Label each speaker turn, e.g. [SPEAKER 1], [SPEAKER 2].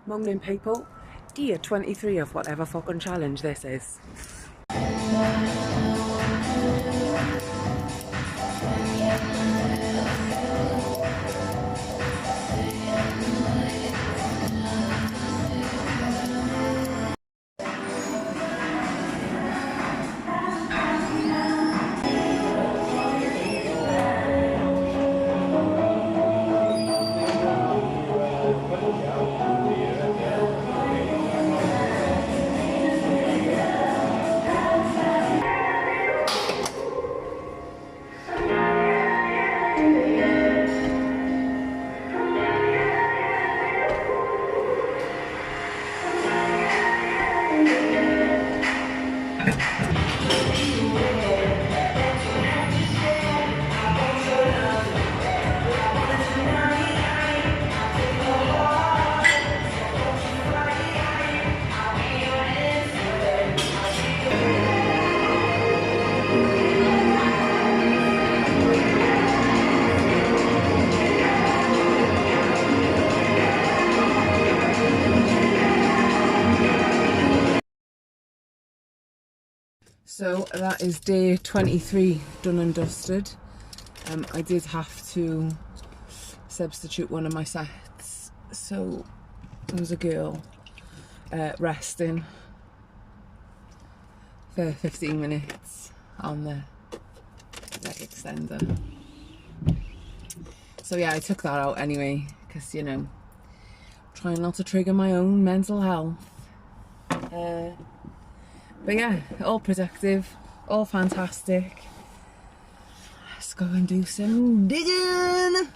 [SPEAKER 1] Morning people, day 23 of whatever fucking challenge this is. So that is day 23 done and dusted. I did have to substitute one of my sets, so there was a girl resting for 15 minutes on the leg extender. So yeah, I took that out anyway, because you know, trying not to trigger my own mental health. But yeah, all productive, all fantastic. Let's go and do some digging.